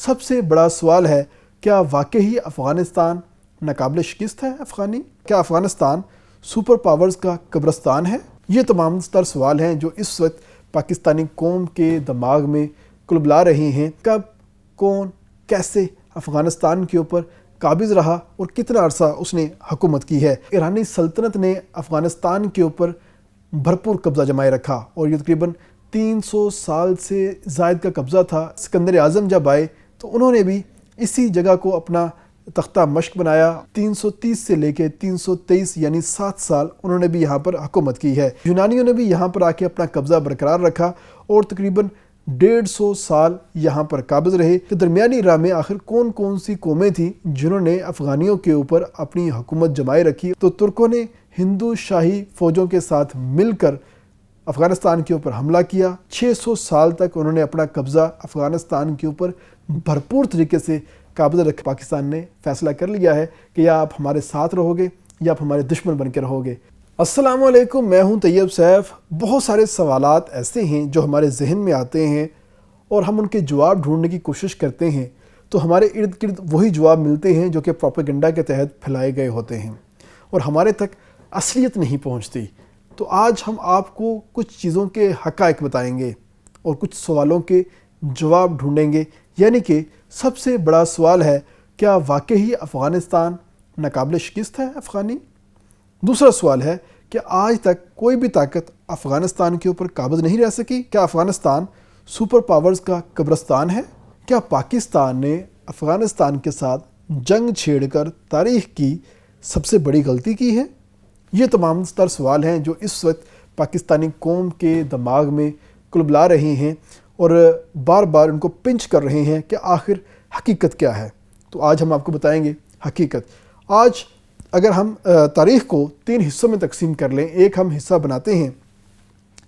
سب سے بڑا سوال ہے، کیا واقعی افغانستان ناقابل شکست ہے؟ کیا افغانستان سپر پاورز کا قبرستان ہے؟ یہ تمام تر سوال ہیں جو اس وقت پاکستانی قوم کے دماغ میں کلبلا رہے ہیں۔ کب، کون، کیسے افغانستان کے اوپر قابض رہا اور کتنا عرصہ اس نے حکومت کی ہے؟ ایرانی سلطنت نے افغانستان کے اوپر بھرپور قبضہ جمائے رکھا اور یہ تقریباً 300 سال سے زائد کا قبضہ تھا۔ سکندر اعظم جب آئے تو انہوں نے بھی اسی جگہ کو اپنا تختہ مشق بنایا۔ 330 سے لے کے 323 یعنی 7 سال انہوں نے بھی یہاں پر حکومت کی ہے۔ یونانیوں نے بھی یہاں پر آ کے اپنا قبضہ برقرار رکھا اور تقریباً 150 سال یہاں پر قابض رہے۔ کہ درمیانی راہ میں آخر کون کون سی قومیں تھیں جنہوں نے افغانیوں کے اوپر اپنی حکومت جمائے رکھی؟ تو ترکوں نے ہندو شاہی فوجوں کے ساتھ مل کر افغانستان کے اوپر حملہ کیا۔ 600 سال تک انہوں نے اپنا قبضہ افغانستان کے اوپر بھرپور طریقے سے قابض رکھا۔ پاکستان نے فیصلہ کر لیا ہے کہ یا آپ ہمارے ساتھ رہو گے یا آپ ہمارے دشمن بن کے رہو گے۔ السلام علیکم، میں ہوں طیب سیف۔ بہت سارے سوالات ایسے ہیں جو ہمارے ذہن میں آتے ہیں اور ہم ان کے جواب ڈھونڈنے کی کوشش کرتے ہیں تو ہمارے ارد گرد وہی جواب ملتے ہیں جو کہ پروپیگنڈا کے تحت پھیلائے گئے ہوتے ہیں اور ہمارے تک اصلیت نہیں پہنچتی۔ تو آج ہم آپ کو کچھ چیزوں کے حقائق بتائیں گے اور کچھ سوالوں کے جواب ڈھونڈیں گے، یعنی کہ سب سے بڑا سوال ہے، کیا واقعی افغانستان ناقابل شکست ہے؟ دوسرا سوال ہے کہ آج تک کوئی بھی طاقت افغانستان کے اوپر قابض نہیں رہ سکی۔ کیا افغانستان سپر پاورز کا قبرستان ہے؟ کیا پاکستان نے افغانستان کے ساتھ جنگ چھیڑ کر تاریخ کی سب سے بڑی غلطی کی ہے؟ یہ تمام تر سوال ہیں جو اس وقت پاکستانی قوم کے دماغ میں کلبلا رہے ہیں اور بار بار ان کو پنچ کر رہے ہیں کہ آخر حقیقت کیا ہے۔ تو آج ہم آپ کو بتائیں گے حقیقت۔ آج اگر ہم تاریخ کو 3 حصوں میں تقسیم کر لیں، ایک ہم حصہ بناتے ہیں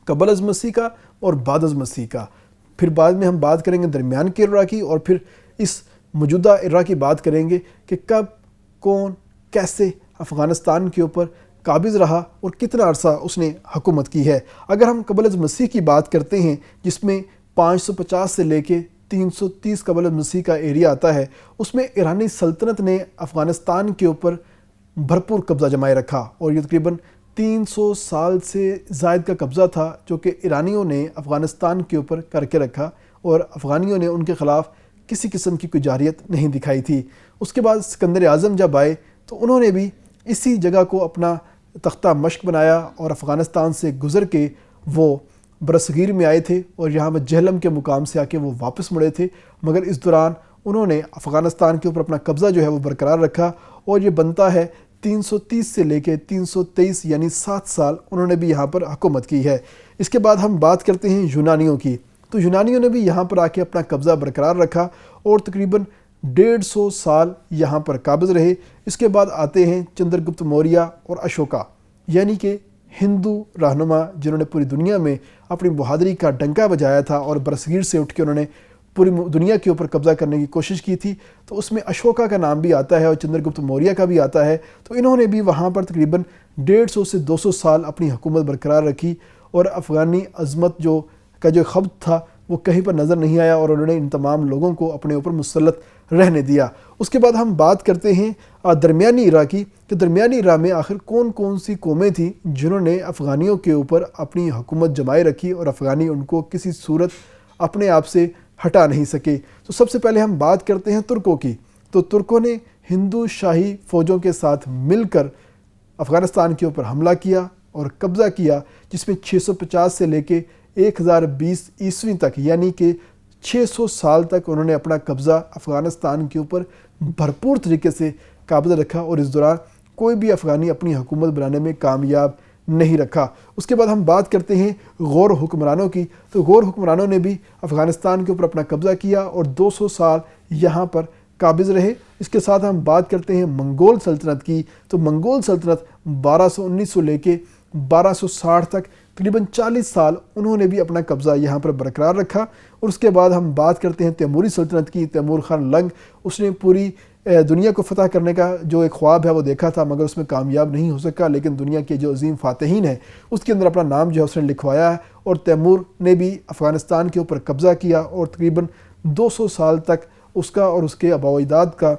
قبل از مسیح کا اور بعد از مسیح کا، پھر بعد میں ہم بات کریں گے درمیان کے ایرا کی، اور پھر اس موجودہ ایرا کی بات کریں گے کہ کب، کون، کیسے افغانستان کے اوپر قابض رہا اور کتنا عرصہ اس نے حکومت کی ہے۔ اگر ہم قبل از مسیح کی بات کرتے ہیں جس میں 550 سے لے کے 330 قبل از مسیح کا ایریا آتا ہے، اس میں ایرانی سلطنت نے افغانستان کے اوپر بھرپور قبضہ جمائے رکھا اور یہ تقریباً 300 سال سے زائد کا قبضہ تھا جو کہ ایرانیوں نے افغانستان کے اوپر کر کے رکھا اور افغانیوں نے ان کے خلاف کسی قسم کی کوئی جارحیت نہیں دکھائی تھی۔ اس کے بعد سکندر اعظم جب آئے تو انہوں نے بھی اسی جگہ کو اپنا تختہ مشق بنایا اور افغانستان سے گزر کے وہ برصغیر میں آئے تھے اور یہاں پر جہلم کے مقام سے آ کے وہ واپس مڑے تھے، مگر اس دوران انہوں نے افغانستان کے اوپر اپنا قبضہ جو ہے وہ برقرار رکھا اور یہ بنتا ہے 330 سے لے کے 323 یعنی 7 سال انہوں نے بھی یہاں پر حکومت کی ہے۔ اس کے بعد ہم بات کرتے ہیں یونانیوں کی، تو یونانیوں نے بھی یہاں پر آ کے اپنا قبضہ برقرار رکھا اور تقریباً 150 سال یہاں پر قابض رہے۔ اس کے بعد آتے ہیں چندر گپت موریہ اور اشوکا، یعنی کہ ہندو رہنما جنہوں نے پوری دنیا میں اپنی بہادری کا ڈنکا بجایا تھا اور برصغیر سے اٹھ کے انہوں نے پوری دنیا کے اوپر قبضہ کرنے کی کوشش کی تھی۔ تو اس میں اشوکا کا نام بھی آتا ہے اور چندر گپت موریہ کا بھی آتا ہے۔ تو انہوں نے بھی وہاں پر تقریباً 150 سے 200 سال اپنی حکومت برقرار رکھی اور افغانی عظمت کا جو خبت تھا وہ کہیں پر نظر نہیں آیا اور انہوں نے ان تمام لوگوں کو اپنے اوپر مسلط رہنے دیا۔ اس کے بعد ہم بات کرتے ہیں درمیانی ایرا کی، کہ درمیانی ایرا میں آخر کون کون سی قومیں تھیں جنہوں نے افغانیوں کے اوپر اپنی حکومت جمائے رکھی اور افغانی ان کو کسی صورت اپنے آپ سے ہٹا نہیں سکے۔ تو سب سے پہلے ہم بات کرتے ہیں ترکوں کی۔ تو ترکوں نے ہندو شاہی فوجوں کے ساتھ مل کر افغانستان کے اوپر حملہ کیا اور قبضہ کیا، جس میں 650 سے لے کے 1020 عیسوی تک یعنی کہ 600 سال تک انہوں نے اپنا قبضہ افغانستان کے اوپر بھرپور طریقے سے قابض رکھا اور اس دوران کوئی بھی افغانی اپنی حکومت بنانے میں کامیاب نہیں رکھا۔ اس کے بعد ہم بات کرتے ہیں غور حکمرانوں کی۔ تو غور حکمرانوں نے بھی افغانستان کے اوپر اپنا قبضہ کیا اور 200 سال یہاں پر قابض رہے۔ اس کے ساتھ ہم بات کرتے ہیں منگول سلطنت کی۔ تو منگول سلطنت 1219 سے لے کے 1260 تک تقریباً 40 سال انہوں نے بھی اپنا قبضہ یہاں پر برقرار رکھا۔ اور اس کے بعد ہم بات کرتے ہیں تیموری سلطنت کی۔ تیمور خان لنگ، اس نے پوری دنیا کو فتح کرنے کا جو ایک خواب ہے وہ دیکھا تھا مگر اس میں کامیاب نہیں ہو سکا، لیکن دنیا کے جو عظیم فاتحین ہیں اس کے اندر اپنا نام جو ہے اس نے لکھوایا ہے اور تیمور نے بھی افغانستان کے اوپر قبضہ کیا اور تقریباً 200 سال تک اس کا اور اس کے آباء و اجداد کا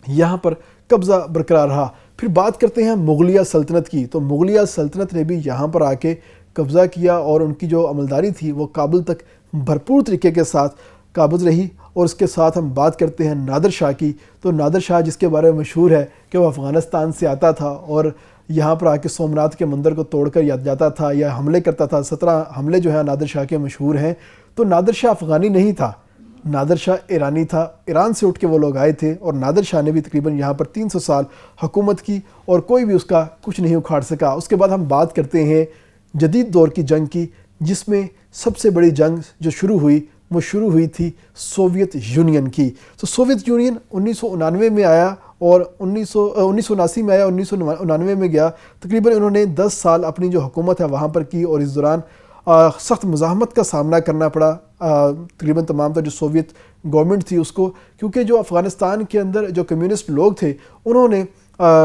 یہاں پر قبضہ برقرار رہا۔ پھر بات کرتے ہیں مغلیہ سلطنت کی، تو مغلیہ سلطنت نے بھی یہاں پر آ کے قبضہ کیا اور ان کی جو عملداری تھی وہ کابل تک بھرپور طریقے کے ساتھ قابض رہی۔ اور اس کے ساتھ ہم بات کرتے ہیں نادر شاہ کی، تو نادر شاہ جس کے بارے میں مشہور ہے کہ وہ افغانستان سے آتا تھا اور یہاں پر آ کے سومناتھ کے مندر کو توڑ کر جاتا تھا یا حملے کرتا تھا، 17 حملے جو ہیں نادر شاہ کے مشہور ہیں۔ تو نادر شاہ افغانی نہیں تھا، نادر شاہ ایرانی تھا، ایران سے اٹھ کے وہ لوگ آئے تھے، اور نادر شاہ نے بھی تقریباً یہاں پر 300 سال حکومت کی اور کوئی بھی اس کا کچھ نہیں اکھاڑ سکا۔ اس کے بعد ہم بات کرتے ہیں جدید دور کی جنگ کی، جس میں سب سے بڑی جنگ جو شروع ہوئی وہ شروع ہوئی تھی سوویت یونین کی۔ تو سوویت یونین 1999 میں آیا اور 1979 میں آیا، 1999 میں گیا۔ تقریباً انہوں نے 10 سال اپنی جو حکومت ہے وہاں پر کی، اور اس دوران سخت مزاحمت کا سامنا کرنا پڑا تقریباً تمام جو سوویت گورنمنٹ تھی اس کو، کیونکہ جو افغانستان کے اندر جو کمیونسٹ لوگ تھے انہوں نے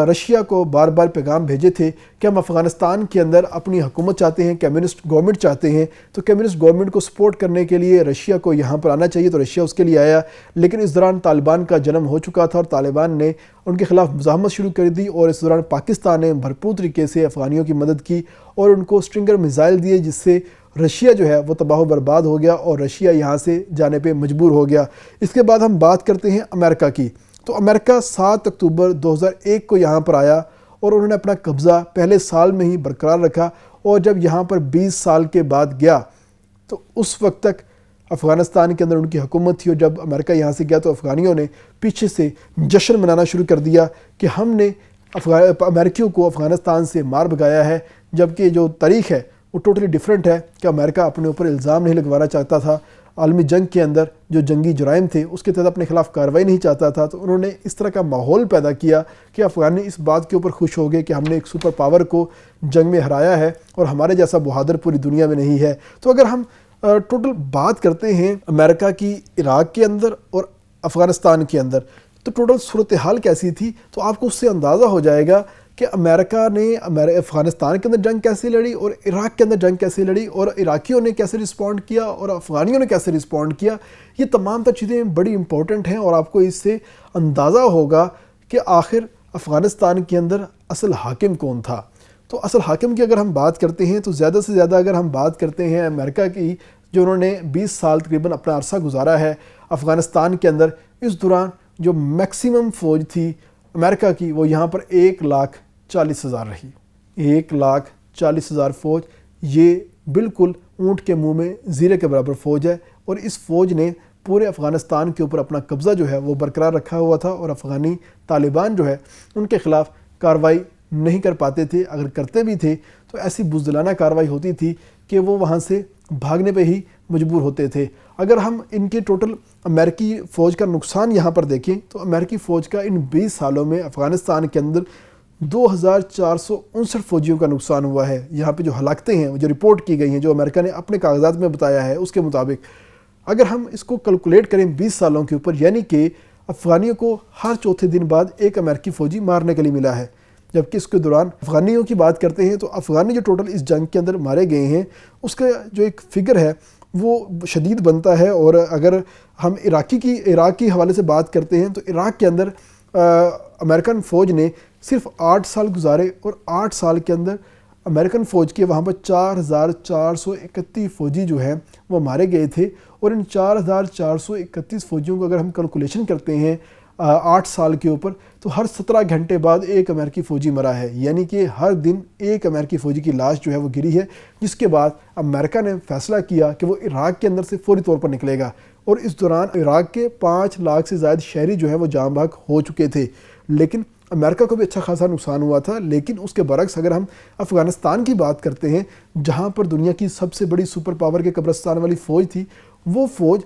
رشیا کو بار بار پیغام بھیجے تھے کہ ہم افغانستان کے اندر اپنی حکومت چاہتے ہیں، کمیونسٹ گورنمنٹ چاہتے ہیں، تو کمیونسٹ گورنمنٹ کو سپورٹ کرنے کے لیے رشیا کو یہاں پر آنا چاہیے، تو رشیا اس کے لیے آیا۔ لیکن اس دوران طالبان کا جنم ہو چکا تھا اور طالبان نے ان کے خلاف مزاحمت شروع کر دی، اور اس دوران پاکستان نے بھرپور طریقے سے افغانیوں کی مدد کی اور ان کو اسٹرنگر میزائل دیے، جس سے رشیا جو ہے وہ تباہ و برباد ہو گیا اور رشیا یہاں سے جانے پہ مجبور ہو گیا۔ اس کے بعد ہم بات کرتے ہیں امریکہ کی، تو امریکہ 7 اکتوبر 2001 کو یہاں پر آیا اور انہوں نے اپنا قبضہ پہلے سال میں ہی برقرار رکھا، اور جب یہاں پر 20 سال کے بعد گیا تو اس وقت تک افغانستان کے اندر ان کی حکومت تھی، اور جب امریکہ یہاں سے گیا تو افغانیوں نے پیچھے سے جشن منانا شروع کر دیا کہ ہم نے امریکیوں کو افغانستان سے مار بھگایا ہے، جبکہ جو تاریخ ہے وہ ٹوٹلی ڈیفرنٹ ہے کہ امریکہ اپنے اوپر الزام نہیں لگوانا چاہتا تھا عالمی جنگ کے اندر، جو جنگی جرائم تھے اس کے تحت اپنے خلاف کارروائی نہیں چاہتا تھا، تو انہوں نے اس طرح کا ماحول پیدا کیا کہ افغانی اس بات کے اوپر خوش ہو گئے کہ ہم نے ایک سپر پاور کو جنگ میں ہرایا ہے اور ہمارے جیسا بہادر پوری دنیا میں نہیں ہے۔ تو اگر ہم ٹوٹل بات کرتے ہیں امریکہ کی عراق کے اندر اور افغانستان کے اندر، تو ٹوٹل صورتحال کیسی تھی، تو آپ کو اس سے اندازہ ہو جائے گا کہ امریکہ نے افغانستان کے اندر جنگ کیسے لڑی اور عراق کے اندر جنگ کیسے لڑی، اور عراقیوں نے کیسے رسپونڈ کیا اور افغانیوں نے کیسے رسپونڈ کیا۔ یہ تمام تر چیزیں بڑی امپورٹنٹ ہیں، اور آپ کو اس سے اندازہ ہوگا کہ آخر افغانستان کے اندر اصل حاکم کون تھا۔ تو اصل حاکم کی اگر ہم بات کرتے ہیں تو زیادہ سے زیادہ اگر ہم بات کرتے ہیں امریکہ کی، جو انہوں نے 20 سال تقریباً اپنا عرصہ گزارا ہے افغانستان کے اندر، اس دوران جو میکسیمم فوج تھی امریکہ کی وہ یہاں پر 1,40,000 رہی۔ 1,40,000 فوج، یہ بالکل اونٹ کے منہ میں زیرے کے برابر فوج ہے، اور اس فوج نے پورے افغانستان کے اوپر اپنا قبضہ جو ہے وہ برقرار رکھا ہوا تھا، اور افغانی طالبان جو ہے ان کے خلاف کارروائی نہیں کر پاتے تھے، اگر کرتے بھی تھے تو ایسی بزدلانہ کارروائی ہوتی تھی کہ وہ وہاں سے بھاگنے پہ ہی مجبور ہوتے تھے۔ اگر ہم ان کے ٹوٹل امریکی فوج کا نقصان یہاں پر دیکھیں تو امریکی فوج کا ان 20 سالوں میں افغانستان کے اندر 2,459 فوجیوں کا نقصان ہوا ہے۔ یہاں پہ جو ہلاکتیں ہیں جو رپورٹ کی گئی ہیں، جو امریکہ نے اپنے کاغذات میں بتایا ہے اس کے مطابق، اگر ہم اس کو کیلکولیٹ کریں 20 سالوں کے اوپر، یعنی کہ افغانیوں کو ہر چوتھے دن بعد ایک امریکی فوجی مارنے کے لیے ملا ہے، جبکہ اس کے دوران افغانیوں کی بات کرتے ہیں تو افغانی جو ٹوٹل اس جنگ کے اندر مارے گئے ہیں اس کا جو ایک فگر ہے وہ شدید بنتا ہے۔ اور اگر ہم عراق کی حوالے سے بات کرتے ہیں تو عراق کے اندر امریکن فوج نے صرف 8 سال گزارے، اور 8 سال کے اندر امریکن فوج کے وہاں پر 4,431 فوجی جو ہیں وہ مارے گئے تھے، اور ان 4,431 فوجیوں کو اگر ہم کیلکولیشن کرتے ہیں 8 سال کے اوپر، تو ہر 17 گھنٹے بعد ایک امریکی فوجی مرا ہے، یعنی کہ ہر دن ایک امریکی فوجی کی لاش جو ہے وہ گری ہے، جس کے بعد امریکہ نے فیصلہ کیا کہ وہ عراق کے اندر سے فوری طور پر نکلے گا، اور اس دوران عراق کے 5 لاکھ سے زائد شہری جو ہیں وہ جاں بحق ہو چکے تھے۔ لیکن امریکہ کو بھی اچھا خاصا نقصان ہوا تھا، لیکن اس کے برعکس اگر ہم افغانستان کی بات کرتے ہیں جہاں پر دنیا کی سب سے بڑی سپر پاور کے قبرستان والی فوج تھی، وہ فوج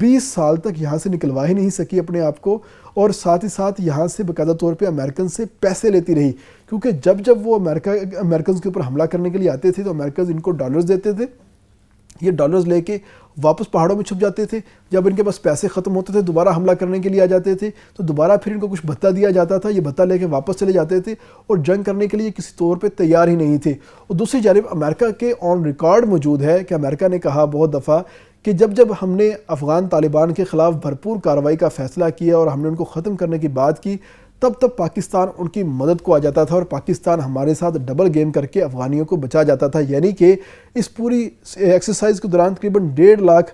20 سال تک یہاں سے نکلوا ہی نہیں سکی اپنے آپ کو، اور ساتھ ہی ساتھ یہاں سے باقاعدہ طور پہ امریکن سے پیسے لیتی رہی، کیونکہ جب وہ امریکنز کے اوپر حملہ کرنے کے لیے آتے تھے تو امریکنز ان کو ڈالرز دیتے تھے، یہ ڈالرز لے کے واپس پہاڑوں میں چھپ جاتے تھے، جب ان کے پاس پیسے ختم ہوتے تھے دوبارہ حملہ کرنے کے لیے آ جاتے تھے تو دوبارہ پھر ان کو کچھ بھتہ دیا جاتا تھا، یہ بھتہ لے کے واپس چلے جاتے تھے اور جنگ کرنے کے لیے کسی طور پہ تیار ہی نہیں تھے۔ اور دوسری جانب امریکہ کے آن ریکارڈ موجود ہے کہ امریکہ نے کہا بہت دفعہ کہ جب ہم نے افغان طالبان کے خلاف بھرپور کارروائی کا فیصلہ کیا اور ہم نے ان کو ختم کرنے کی بات کی، تب پاکستان ان کی مدد کو آ جاتا تھا اور پاکستان ہمارے ساتھ ڈبل گیم کر کے افغانیوں کو بچا جاتا تھا. یعنی کہ اس پوری ایکسرسائز کے دوران تقریباً 1.5 لاکھ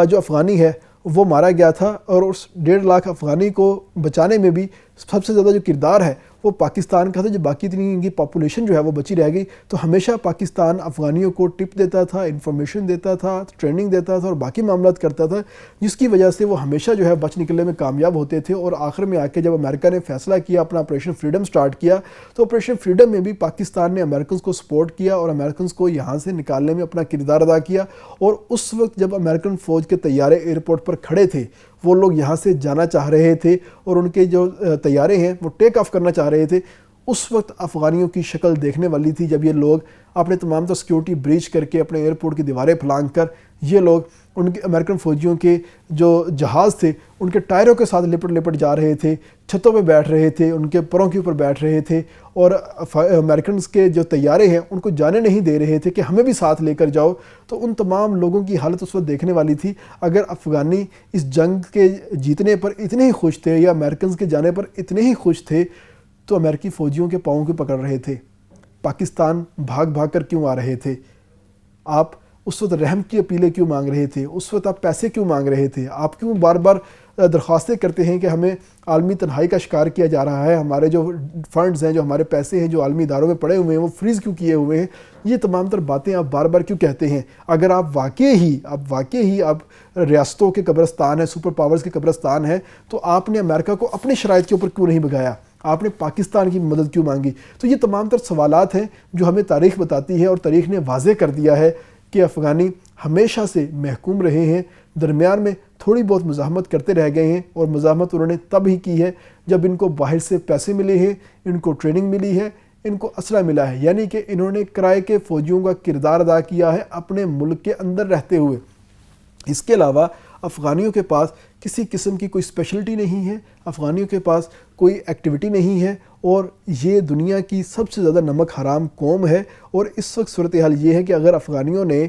جو افغانی ہے وہ مارا گیا تھا، اور اس 1.5 لاکھ افغانی کو بچانے میں بھی سب سے زیادہ جو کردار ہے وہ پاکستان کا تھا. جو باقی اتنی ان کی پاپولیشن جو ہے وہ بچی رہ گئی، تو ہمیشہ پاکستان افغانیوں کو ٹپ دیتا تھا، انفارمیشن دیتا تھا، ٹریننگ دیتا تھا اور باقی معاملات کرتا تھا، جس کی وجہ سے وہ ہمیشہ جو ہے بچ نکلنے میں کامیاب ہوتے تھے. اور آخر میں آ کے جب امریکہ نے فیصلہ کیا، اپنا آپریشن فریڈم سٹارٹ کیا، تو آپریشن فریڈم میں بھی پاکستان نے امریکنز کو سپورٹ کیا اور امریکنز کو یہاں سے نکالنے میں اپنا کردار ادا کیا. اور اس وقت جب امریکن فوج کے طیارے ایئرپورٹ پر کھڑے تھے، وہ لوگ یہاں سے جانا چاہ رہے تھے اور ان کے جو طیارے ہیں وہ ٹیک آف کرنا چاہ رہے تھے، اس وقت افغانیوں کی شکل دیکھنے والی تھی جب یہ لوگ اپنے تمام تر سیکیورٹی بریچ کر کے اپنے ایئرپورٹ کی دیواریں پھلانگ کر یہ لوگ ان کے امریکن فوجیوں کے جو جہاز تھے ان کے ٹائروں کے ساتھ لپٹ جا رہے تھے، چھتوں پہ بیٹھ رہے تھے، ان کے پروں کے اوپر بیٹھ رہے تھے، اور امریکنز کے جو طیارے ہیں ان کو جانے نہیں دے رہے تھے کہ ہمیں بھی ساتھ لے کر جاؤ. تو ان تمام لوگوں کی حالت اس وقت دیکھنے والی تھی. اگر افغانی اس جنگ کے جیتنے پر اتنے ہی خوش تھے یا امریکنز کے جانے پر اتنے ہی خوش تھے، تو امریکی فوجیوں کے پاؤں کو پکڑ رہے تھے. پاکستان بھاگ کر کیوں آ رہے تھے؟ آپ اس وقت رحم کی اپیلیں کیوں مانگ رہے تھے؟ اس وقت آپ پیسے کیوں مانگ رہے تھے؟ آپ کیوں بار بار درخواستیں کرتے ہیں کہ ہمیں عالمی تنہائی کا شکار کیا جا رہا ہے، ہمارے جو فنڈز ہیں، جو ہمارے پیسے ہیں جو عالمی اداروں میں پڑے ہوئے ہیں وہ فریز کیوں کیے ہوئے ہیں؟ یہ تمام تر باتیں آپ بار بار کیوں کہتے ہیں؟ اگر آپ واقعی ہی ریاستوں کے قبرستان ہیں، سپر پاورز کے قبرستان ہیں، تو آپ نے امریکہ کو اپنی شرائط کے اوپر کیوں نہیں بھگایا؟ آپ نے پاکستان کی مدد کیوں مانگی؟ تو یہ تمام تر سوالات ہیں جو ہمیں تاریخ بتاتی ہے، اور تاریخ نے واضح کر دیا ہے کہ افغانی ہمیشہ سے محکوم رہے ہیں. درمیان میں تھوڑی بہت مزاحمت کرتے رہ گئے ہیں، اور مزاحمت انہوں نے تب ہی کی ہے جب ان کو باہر سے پیسے ملے ہیں، ان کو ٹریننگ ملی ہے، ان کو اسلحہ ملا ہے. یعنی کہ انہوں نے کرائے کے فوجیوں کا کردار ادا کیا ہے اپنے ملک کے اندر رہتے ہوئے. اس کے علاوہ افغانیوں کے پاس کسی قسم کی کوئی اسپیشلٹی نہیں ہے، افغانیوں کے پاس کوئی ایکٹیویٹی نہیں ہے، اور یہ دنیا کی سب سے زیادہ نمک حرام قوم ہے. اور اس وقت صورتحال یہ ہے کہ اگر افغانیوں نے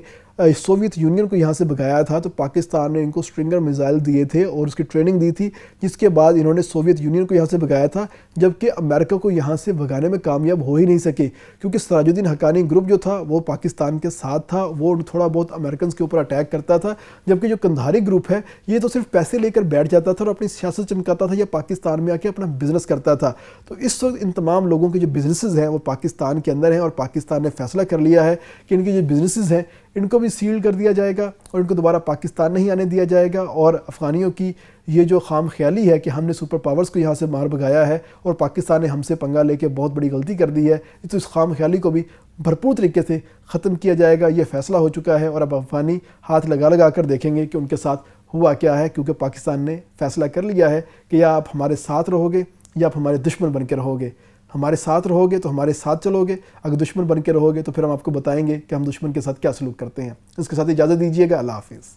سوویت یونین کو یہاں سے بھگایا تھا تو پاکستان نے ان کو اسٹرنگر میزائل دیے تھے اور اس کی ٹریننگ دی تھی، جس کے بعد انہوں نے سوویت یونین کو یہاں سے بھگایا تھا، جبکہ امریکہ کو یہاں سے بھگانے میں کامیاب ہو ہی نہیں سکے، کیونکہ سراج الدین حقانی گروپ جو تھا وہ پاکستان کے ساتھ تھا، وہ تھوڑا بہت امریکنز کے اوپر اٹیک کرتا تھا، جبکہ جو قندھاری گروپ ہے یہ تو صرف پیسے لے کر بیٹھ جاتا تھا اور اپنی سیاست چمکاتا تھا یا پاکستان میں آ کے اپنا بزنس کرتا تھا. تو اس وقت ان تمام لوگوں کے جو بزنسز ہیں وہ پاکستان کے اندر ہیں، اور پاکستان نے فیصلہ کر لیا ہے کہ ان کے جو بزنسز ہیں ان کو بھی سیل کر دیا جائے گا اور ان کو دوبارہ پاکستان نہیں آنے دیا جائے گا. اور افغانیوں کی یہ جو خام خیالی ہے کہ ہم نے سپر پاورز کو یہاں سے مار بھگایا ہے اور پاکستان نے ہم سے پنگا لے کے بہت بڑی غلطی کر دی ہے، تو اس خام خیالی کو بھی بھرپور طریقے سے ختم کیا جائے گا. یہ فیصلہ ہو چکا ہے، اور اب افغانی ہاتھ لگا کر دیکھیں گے کہ ان کے ساتھ ہوا کیا ہے، کیونکہ پاکستان نے فیصلہ کر لیا ہے کہ یا آپ ہمارے ساتھ رہو گے یا آپ ہمارے دشمن بن کے رہو گے. ہمارے ساتھ رہو گے تو ہمارے ساتھ چلو گے، اگر دشمن بن کے رہو گے تو پھر ہم آپ کو بتائیں گے کہ ہم دشمن کے ساتھ کیا سلوک کرتے ہیں. اس کے ساتھ اجازت دیجیے گا. اللہ حافظ.